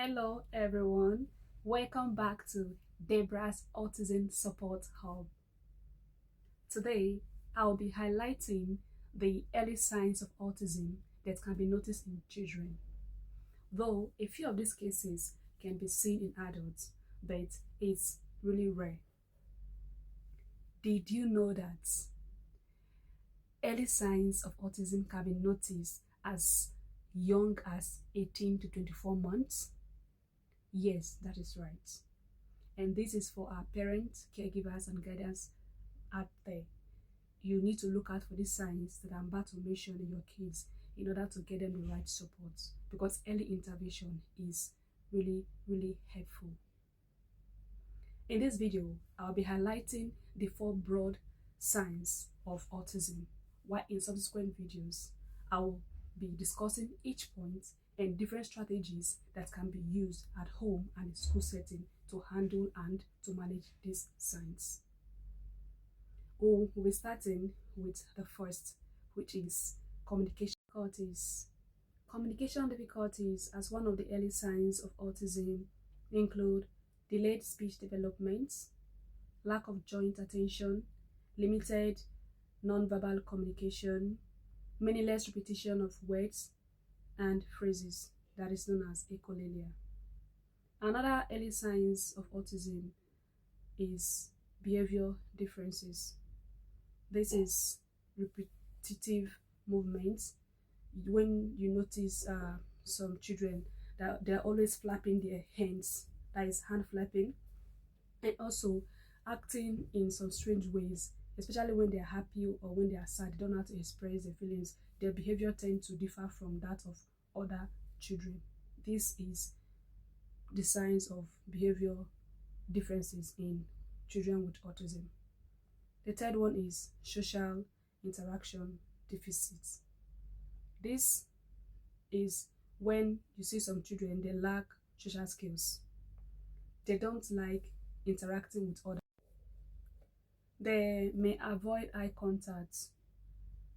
Hello everyone, welcome back to Debra's Autism Support Hub. Today, I'll be highlighting the early signs of autism that can be noticed in children. Though a few of these cases can be seen in adults, but it's really rare. Did you know that early signs of autism can be noticed as young as 18 to 24 months? Yes, that is right. And this is for our parents, caregivers, and guardians out there. You need to look out for these signs that I'm about to mention in your kids in order to get them the right support, because early intervention is really helpful. In this video, I'll be highlighting the 4 broad signs of autism, while in subsequent videos, I will be discussing each point and different strategies that can be used at home and in school setting to handle and to manage these signs. We'll be starting with the first, which is communication difficulties. Communication difficulties as one of the early signs of autism include delayed speech development, lack of joint attention, limited non-verbal communication, meaningless repetition of words and phrases, that is known as echolalia. Another early signs of autism is behavior differences. This is repetitive movements. When you notice some children that they're always flapping their hands, that is hand flapping, and also acting in some strange ways, especially when they're happy or when they are sad, they don't know how to express their feelings. Their behavior tends to differ from that of other children. This is the signs of behavior differences in children with autism. The third one is social interaction deficits. This is when you see some children, they lack social skills. They don't like interacting with others. They may avoid eye contact.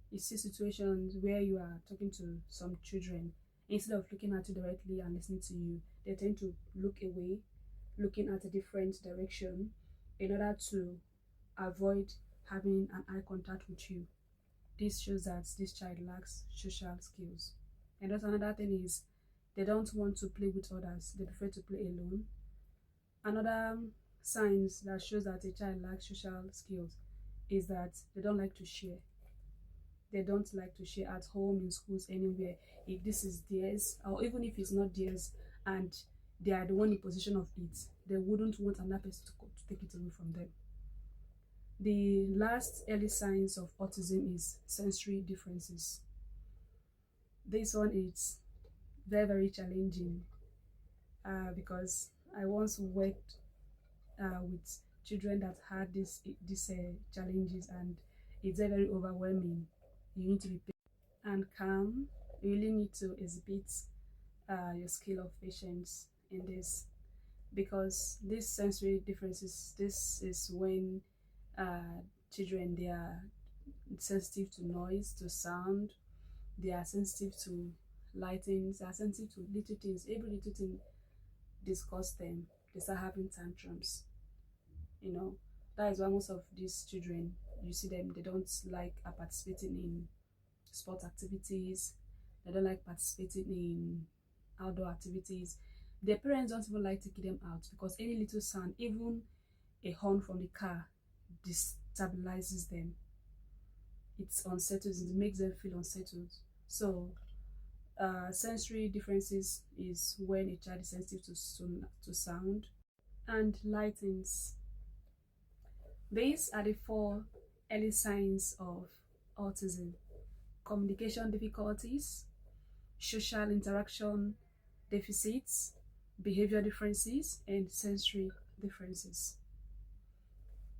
You see situations where you are talking to some children, instead of looking at you directly and listening to you, they tend to look away, looking at a different direction in order to avoid having an eye contact with you. This shows that this child lacks social skills. And that's another thing is they don't want to play with others. They prefer to play alone. Another signs that shows that a child lacks social skills is that they don't like to share. They don't like to share at home, in schools, anywhere. If this is theirs, or even if it's not theirs and they are the one in possession of it, they wouldn't want another person to take it away from them. The last early signs of autism is sensory differences. This one is very challenging because I once worked with children that had these challenges, and it's very overwhelming. You need to be patient and calm. You really need to exhibit your skill of patience in this, because these sensory differences, this is when children, they are sensitive to noise, to sound, they are sensitive to lightings, they are sensitive to little things. Every little thing disgusts them. They start having tantrums. That is why most of these children, you see them, they don't like participating in sport activities, they don't like participating in outdoor activities. Their parents don't even like taking them out, because any little sound, even a horn from the car, destabilizes them. It unsettles, it makes them feel unsettled. So sensory differences is when a child is sensitive to sound and lightings. These are the 4 early signs of autism: communication difficulties, social interaction deficits, behavior differences, and sensory differences.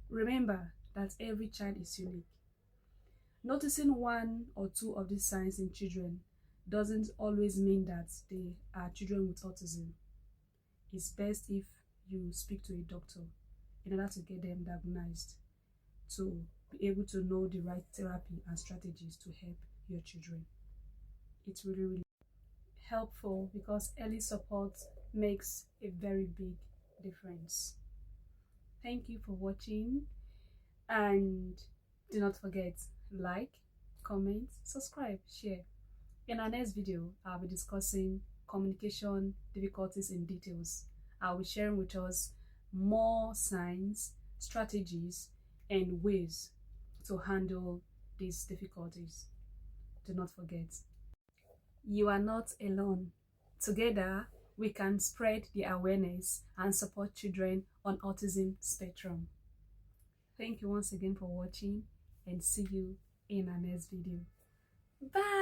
Remember that every child is unique. Noticing 1 or 2 of these signs in children doesn't always mean that they are children with autism. It's best if you speak to a doctor in order to get them diagnosed, to be able to know the right therapy and strategies to help your children. It's really helpful, because early support makes a very big difference. Thank you for watching, and do not forget, like, comment, subscribe, share. In our next video, I'll be discussing communication difficulties in details. I'll be sharing with us more signs, strategies, and ways to handle these difficulties. Do not forget, you are not alone. Together, we can spread the awareness and support children on autism spectrum. Thank you once again for watching, and see you in our next video. Bye!